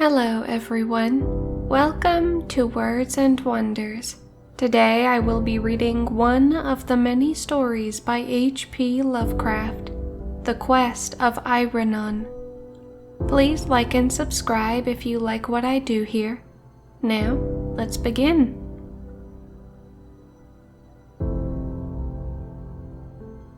Hello everyone, welcome to Words and Wonders. Today I will be reading one of the many stories by H.P. Lovecraft, The Quest of Iranon. Please like and subscribe if you like what I do here. Now, let's begin.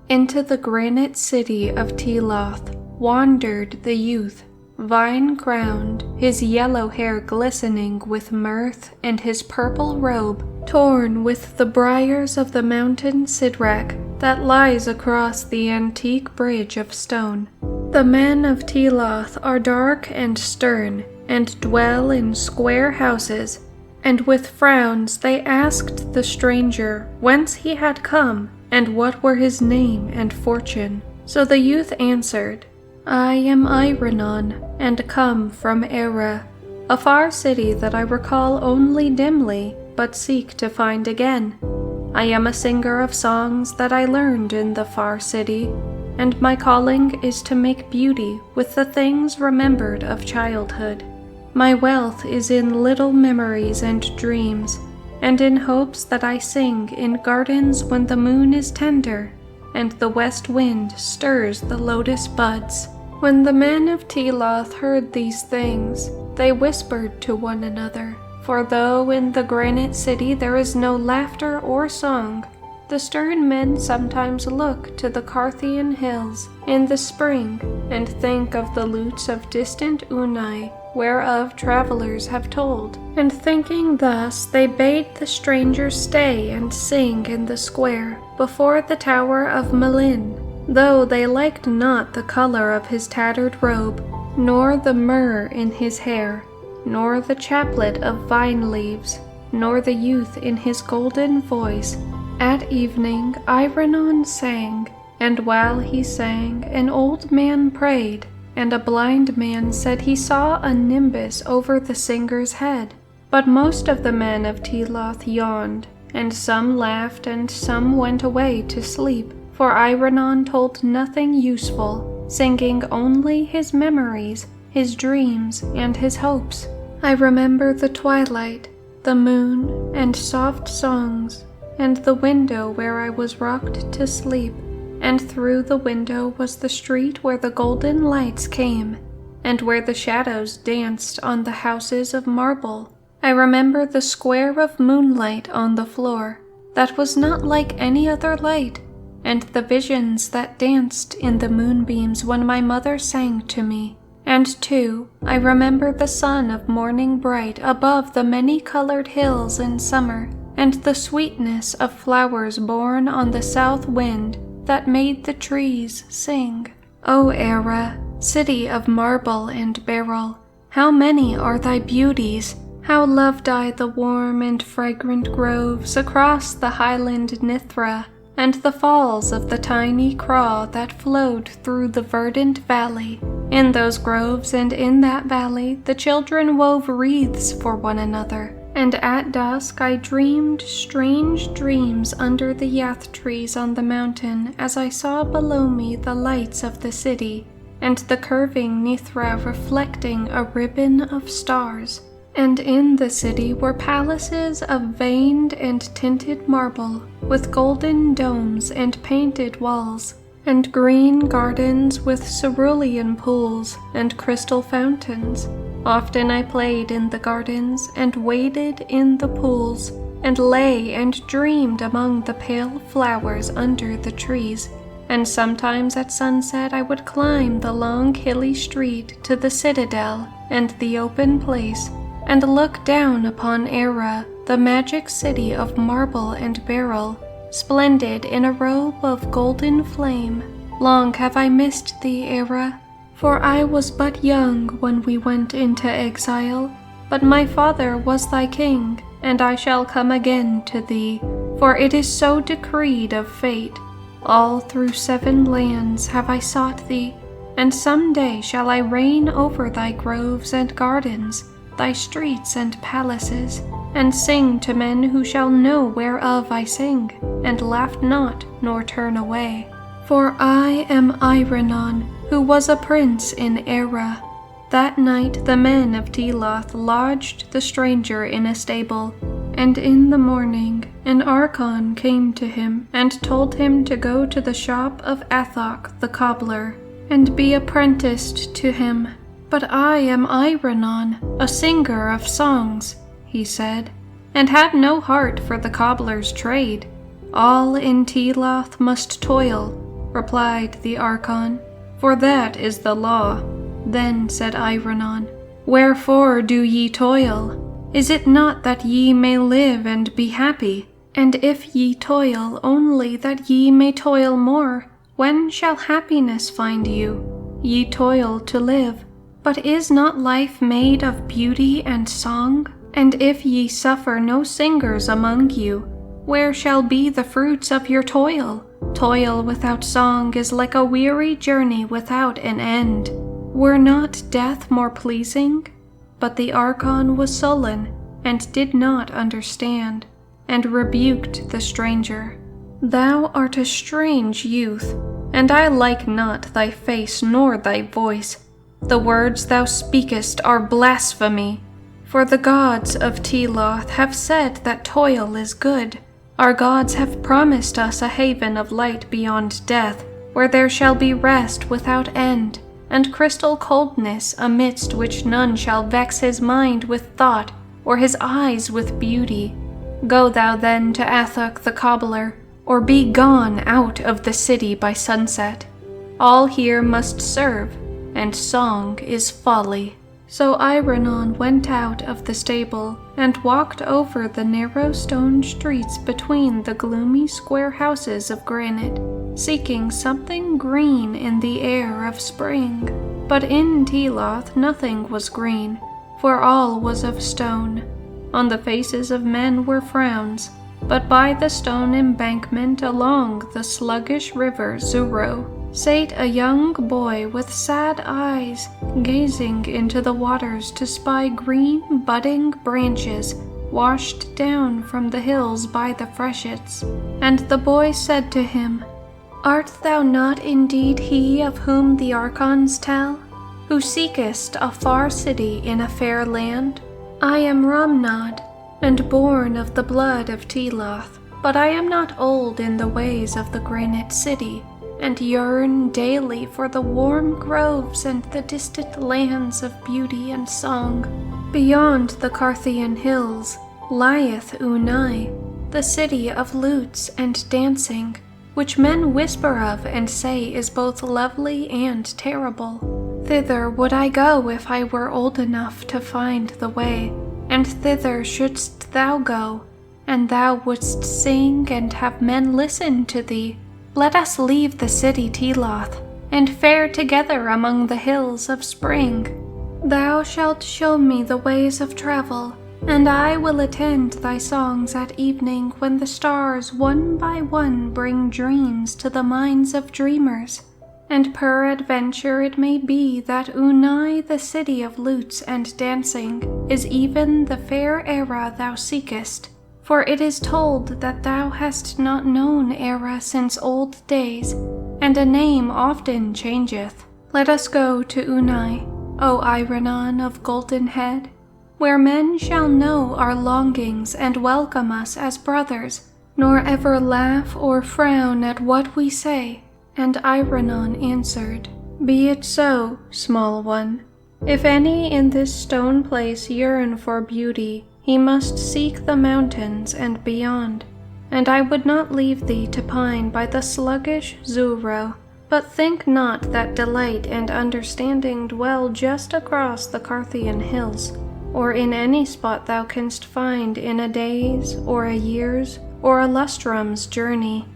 Into the granite city of Nyarlathotep wandered the youth, vine-crowned, his yellow hair glistening with mirth and his purple robe torn with the briars of the mountain Sidrak that lies across the antique bridge of stone. The men of Nyarlathotep are dark and stern, and dwell in square houses, and with frowns they asked the stranger whence he had come, and what were his name and fortune. So the youth answered, I am Iranon, and come from Era, a far city that I recall only dimly, but seek to find again. I am a singer of songs that I learned in the far city, and my calling is to make beauty with the things remembered of childhood. My wealth is in little memories and dreams, and in hopes that I sing in gardens when the moon is tender, and the west wind stirs the lotus buds. When the men of Nyarlathotep heard these things, they whispered to one another, for though in the granite city there is no laughter or song, the stern men sometimes look to the Carthian hills in the spring and think of the lutes of distant Unai, whereof travelers have told. And thinking thus, they bade the stranger stay and sing in the square before the tower of Malin, though they liked not the color of his tattered robe, nor the myrrh in his hair, nor the chaplet of vine leaves, nor the youth in his golden voice. At evening Iranon sang, and while he sang, an old man prayed, and a blind man said he saw a nimbus over the singer's head. But most of the men of Nyarlathotep yawned, and some laughed and some went away to sleep, for Iranon told nothing useful, singing only his memories, his dreams, and his hopes. I remember the twilight, the moon, and soft songs, and the window where I was rocked to sleep, and through the window was the street where the golden lights came, and where the shadows danced on the houses of marble. I remember the square of moonlight on the floor, that was not like any other light, and the visions that danced in the moonbeams when my mother sang to me. And too, I remember the sun of morning bright above the many-colored hills in summer, and the sweetness of flowers born on the south wind that made the trees sing. O Era, city of marble and beryl, how many are thy beauties! How loved I the warm and fragrant groves across the highland Nithra, and the falls of the tiny Craw that flowed through the verdant valley. In those groves and in that valley the children wove wreaths for one another, and at dusk I dreamed strange dreams under the yath trees on the mountain as I saw below me the lights of the city, and the curving Nithra reflecting a ribbon of stars. And in the city were palaces of veined and tinted marble, with golden domes and painted walls, and green gardens with cerulean pools and crystal fountains. Often I played in the gardens and waded in the pools, and lay and dreamed among the pale flowers under the trees. And sometimes at sunset I would climb the long hilly street to the citadel and the open place, and look down upon Era, the magic city of marble and beryl, splendid in a robe of golden flame. Long have I missed thee, Era, for I was but young when we went into exile, but my father was thy king, and I shall come again to thee, for it is so decreed of fate. All through 7 lands have I sought thee, and some day shall I reign over thy groves and gardens, thy streets and palaces, and sing to men who shall know whereof I sing, and laugh not nor turn away. For I am Iranon, who was a prince in Era, That night the men of Teloth lodged the stranger in a stable, and in the morning an Archon came to him and told him to go to the shop of Athok the cobbler, and be apprenticed to him. "But I am Iranon, a singer of songs," he said, "and have no heart for the cobbler's trade." "All in Teloth must toil," replied the Archon, "for that is the law." Then said Iranon, "Wherefore do ye toil? Is it not that ye may live and be happy? And if ye toil only that ye may toil more, when shall happiness find you? Ye toil to live, but is not life made of beauty and song? And if ye suffer no singers among you, where shall be the fruits of your toil? Toil without song is like a weary journey without an end. Were not death more pleasing?" But the Archon was sullen, and did not understand, and rebuked the stranger. "Thou art a strange youth, and I like not thy face nor thy voice. The words thou speakest are blasphemy. For the gods of Teloth have said that toil is good. Our gods have promised us a haven of light beyond death, where there shall be rest without end, and crystal coldness amidst which none shall vex his mind with thought, or his eyes with beauty. Go thou then to Athok the cobbler, or be gone out of the city by sunset. All here must serve, and song is folly." So Iranon went out of the stable, and walked over the narrow stone streets between the gloomy square houses of granite, seeking something green in the air of spring. But in Teloth nothing was green, for all was of stone. On the faces of men were frowns, but by the stone embankment along the sluggish river Zuro sate a young boy with sad eyes, gazing into the waters to spy green budding branches washed down from the hills by the freshets. And the boy said to him, "Art thou not indeed he of whom the Archons tell, who seekest a far city in a fair land? I am Ramnad, and born of the blood of Teloth, but I am not old in the ways of the granite city, and yearn daily for the warm groves and the distant lands of beauty and song. Beyond the Carthian hills lieth Unai, the city of lutes and dancing, which men whisper of and say is both lovely and terrible. Thither would I go if I were old enough to find the way, and thither shouldst thou go, and thou wouldst sing and have men listen to thee. Let us leave the city Teloth, and fare together among the hills of spring. Thou shalt show me the ways of travel, and I will attend thy songs at evening when the stars one by one bring dreams to the minds of dreamers. And peradventure it may be that Unai, the city of lutes and dancing, is even the fair era thou seekest. For it is told that thou hast not known Era since old days, and a name often changeth. Let us go to Unai, O Iranon of golden head, where men shall know our longings and welcome us as brothers, nor ever laugh or frown at what we say." And Iranon answered, "Be it so, small one. If any in this stone place yearn for beauty, he must seek the mountains and beyond, and I would not leave thee to pine by the sluggish Zuro. But think not that delight and understanding dwell just across the Carthian hills, or in any spot thou canst find in a day's, or a year's, or a lustrum's journey.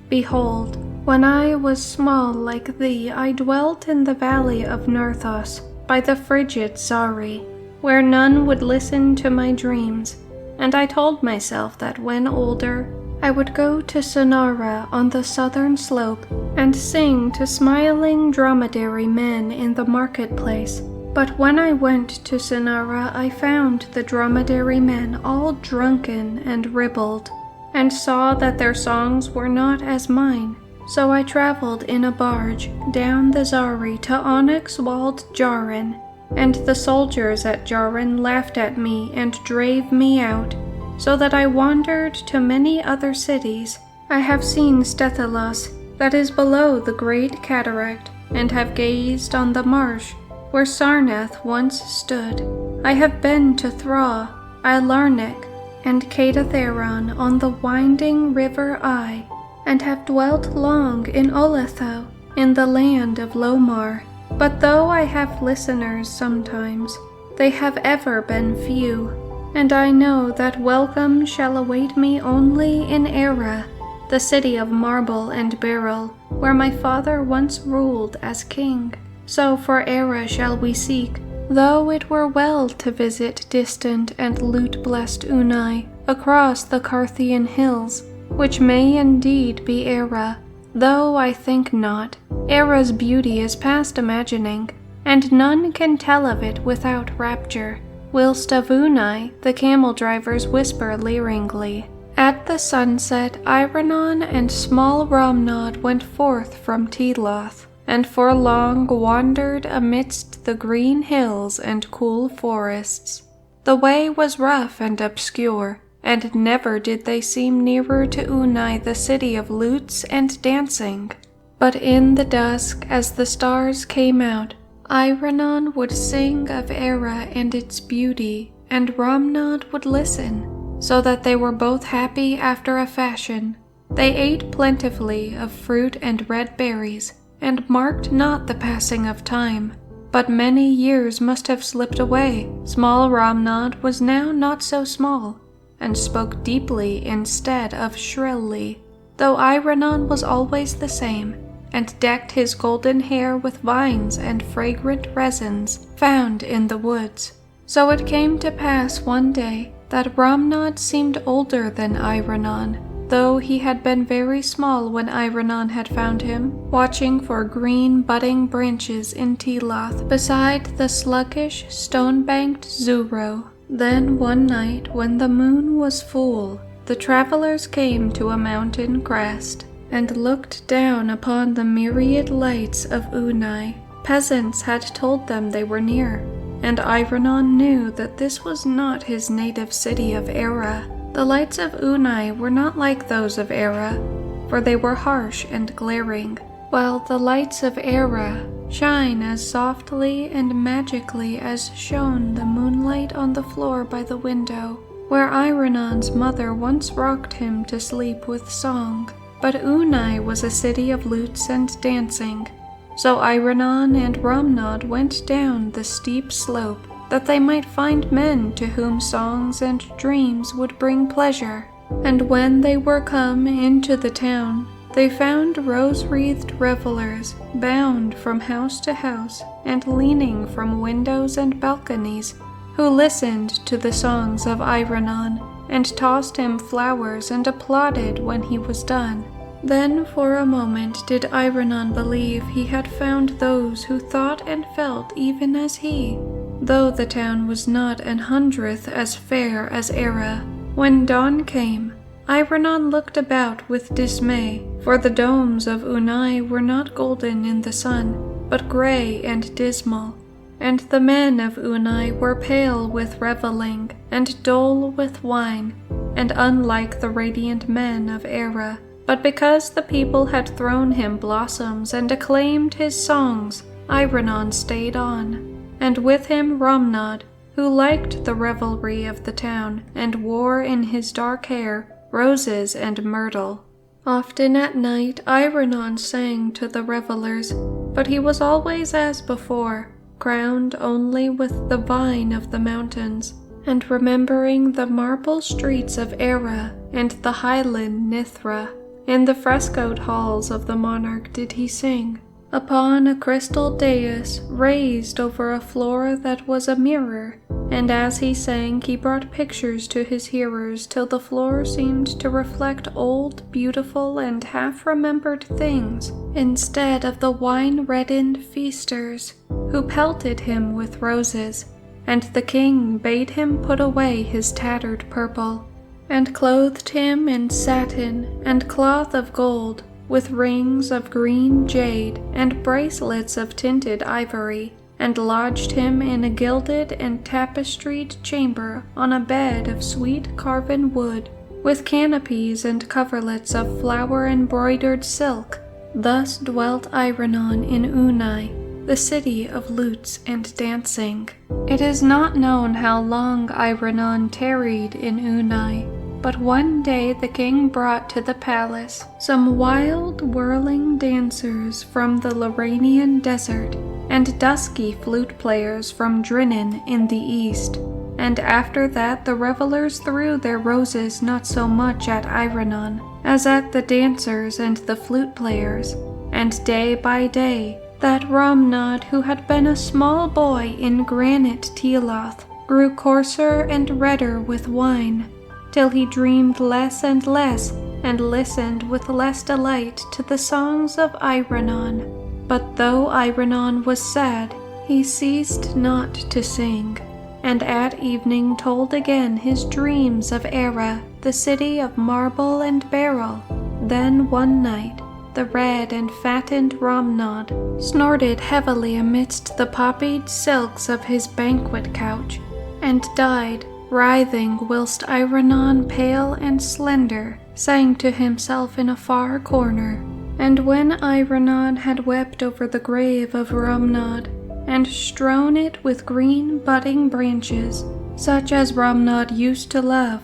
Behold, when I was small like thee, I dwelt in the valley of Narthos, by the frigid Zari, where none would listen to my dreams, and I told myself that when older, I would go to Sonara on the southern slope, and sing to smiling dromedary men in the marketplace. But when I went to Sonara, I found the dromedary men all drunken and ribald, and saw that their songs were not as mine. So I traveled in a barge down the Zari to onyx-walled Jarin, and the soldiers at Jarin laughed at me and drave me out, so that I wandered to many other cities. I have seen Stethilos, that is below the great cataract, and have gazed on the marsh where Sarnath once stood. I have been to Thra, Ilarnik, and Cadatheron on the winding river Ai, and have dwelt long in Oletho, in the land of Lomar. But though I have listeners sometimes, they have ever been few, and I know that welcome shall await me only in Era, the city of marble and beryl, where my father once ruled as king. So for Era shall we seek, though it were well to visit distant and loot-blessed Unai, across the Carthian hills, which may indeed be Era, though I think not. Era's beauty is past imagining, and none can tell of it without rapture, whilst of Unai the camel-drivers whisper leeringly. At the sunset Iranon and small Romnod went forth from Teloth, and for long wandered amidst the green hills and cool forests. The way was rough and obscure, and never did they seem nearer to Unai, the city of lutes and dancing. But in the dusk, as the stars came out, Iranon would sing of Era and its beauty, and Romnod would listen, so that they were both happy after a fashion. They ate plentifully of fruit and red berries, and marked not the passing of time. But many years must have slipped away. Small Romnod was now not so small, and spoke deeply instead of shrilly, though Iranon was always the same, and decked his golden hair with vines and fragrant resins found in the woods. So it came to pass one day that Romnod seemed older than Iranon, though he had been very small when Iranon had found him, watching for green budding branches in Teloth beside the sluggish stone-banked Zuro. Then one night when the moon was full, the travelers came to a mountain crest, and looked down upon the myriad lights of Unai. Peasants had told them they were near, and Iranon knew that this was not his native city of Era. The lights of Unai were not like those of Era, for they were harsh and glaring, while the lights of Era shine as softly and magically as shone the moonlight on the floor by the window, where Iranon's mother once rocked him to sleep with song. But Unai was a city of lutes and dancing, so Iranon and Romnod went down the steep slope, that they might find men to whom songs and dreams would bring pleasure. And when they were come into the town, they found rose-wreathed revelers, bound from house to house, and leaning from windows and balconies, who listened to the songs of Iranon, and tossed him flowers and applauded when he was done. Then for a moment did Iranon believe he had found those who thought and felt even as he, though the town was not an hundredth as fair as Era. When dawn came, Iranon looked about with dismay, for the domes of Unai were not golden in the sun, but gray and dismal, and the men of Unai were pale with reveling, and dull with wine, and unlike the radiant men of Era. But because the people had thrown him blossoms and acclaimed his songs, Iranon stayed on, and with him Romnod, who liked the revelry of the town, and wore in his dark hair roses and myrtle. Often at night Iranon sang to the revelers, but he was always as before, crowned only with the vine of the mountains, and remembering the marble streets of Era and the highland Nithra. In the frescoed halls of the monarch did he sing, upon a crystal dais raised over a floor that was a mirror, and as he sang he brought pictures to his hearers till the floor seemed to reflect old, beautiful, and half-remembered things, instead of the wine-reddened feasters, who pelted him with roses, and the king bade him put away his tattered purple, and clothed him in satin and cloth of gold, with rings of green jade and bracelets of tinted ivory, and lodged him in a gilded and tapestried chamber on a bed of sweet carven wood, with canopies and coverlets of flower-embroidered silk. Thus dwelt Iranon in Unai, the city of lutes and dancing. It is not known how long Iranon tarried in Unai, but one day the king brought to the palace some wild, whirling dancers from the Loranian desert, and dusky flute players from Drinnen in the east. And after that the revelers threw their roses not so much at Iranon as at the dancers and the flute players. And day by day that Romnod, who had been a small boy in granite Teloth, grew coarser and redder with wine, till he dreamed less and less, and listened with less delight to the songs of Iranon. But though Iranon was sad, he ceased not to sing, and at evening told again his dreams of Era, the city of marble and beryl. Then one night the red and fattened Romnod snorted heavily amidst the poppied silks of his banquet couch, and died, writhing, whilst Iranon, pale and slender, sang to himself in a far corner. And when Iranon had wept over the grave of Romnod, and strewn it with green budding branches, such as Romnod used to love,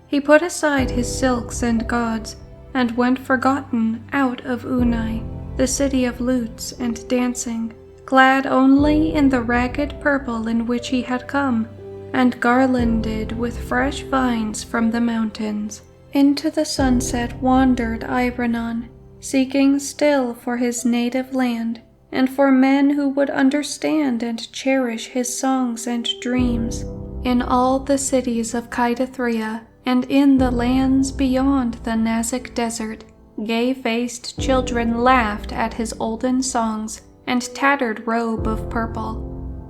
he put aside his silks and gauds, and went forgotten out of Unai, the city of lutes and dancing, clad only in the ragged purple in which he had come, and garlanded with fresh vines from the mountains. Into the sunset wandered Iranon, seeking still for his native land, and for men who would understand and cherish his songs and dreams. In all the cities of Kaitathria, and in the lands beyond the Nazic desert, gay-faced children laughed at his olden songs and tattered robe of purple.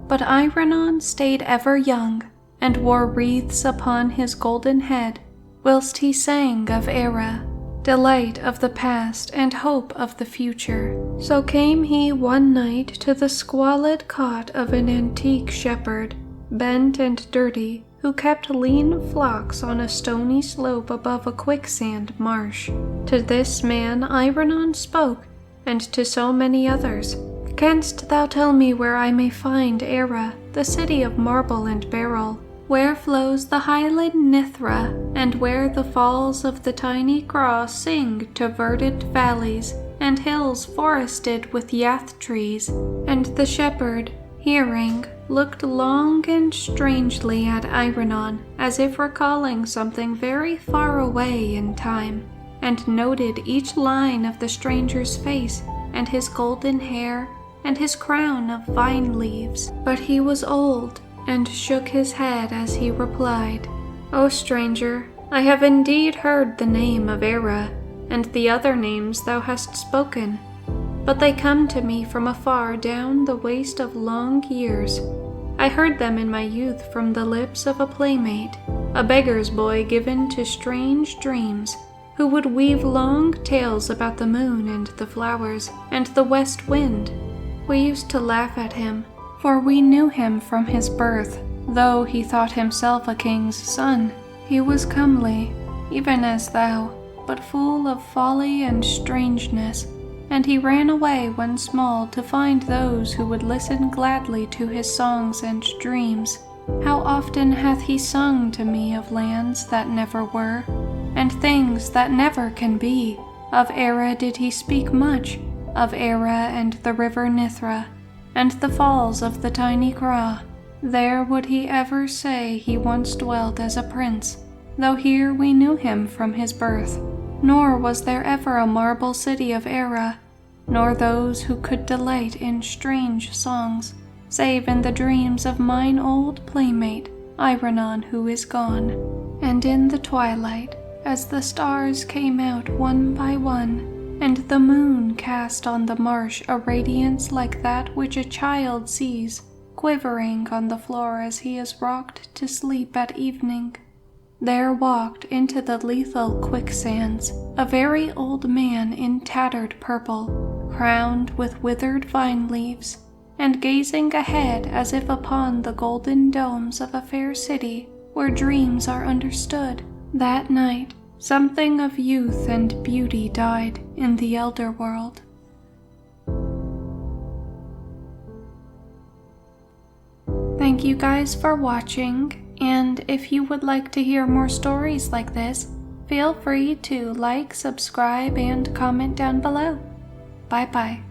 But Iranon stayed ever young, and wore wreaths upon his golden head, whilst he sang of Era, delight of the past and hope of the future. So came he one night to the squalid cot of an antique shepherd, bent and dirty, who kept lean flocks on a stony slope above a quicksand marsh. To this man Iranon spoke, and to so many others, "Canst thou tell me where I may find Era, the city of marble and beryl, where flows the highland Nithra, and where the falls of the tiny Craw sing to verdant valleys, and hills forested with yath trees?" And the shepherd, hearing, looked long and strangely at Iranon, as if recalling something very far away in time, and noted each line of the stranger's face, and his golden hair, and his crown of vine leaves. But he was old, and shook his head as he replied, "O stranger, I have indeed heard the name of Era, and the other names thou hast spoken, but they come to me from afar down the waste of long years. I heard them in my youth from the lips of a playmate, a beggar's boy given to strange dreams, who would weave long tales about the moon and the flowers and the west wind. We used to laugh at him, for we knew him from his birth, though he thought himself a king's son. He was comely, even as thou, but full of folly and strangeness, and he ran away when small to find those who would listen gladly to his songs and dreams. How often hath he sung to me of lands that never were, and things that never can be. Of Era did he speak much, of Era and the river Nithra, and the falls of the tiny Craw. There would he ever say he once dwelt as a prince, though here we knew him from his birth. Nor was there ever a marble city of Era, nor those who could delight in strange songs, save in the dreams of mine old playmate, Iranon, who is gone." And in the twilight, as the stars came out one by one, and the moon cast on the marsh a radiance like that which a child sees, quivering on the floor as he is rocked to sleep at evening, there walked into the lethal quicksands a very old man in tattered purple, crowned with withered vine leaves, and gazing ahead as if upon the golden domes of a fair city where dreams are understood. That night, something of youth and beauty died in the elder world. Thank you guys for watching, and if you would like to hear more stories like this, feel free to like, subscribe, and comment down below. Bye bye.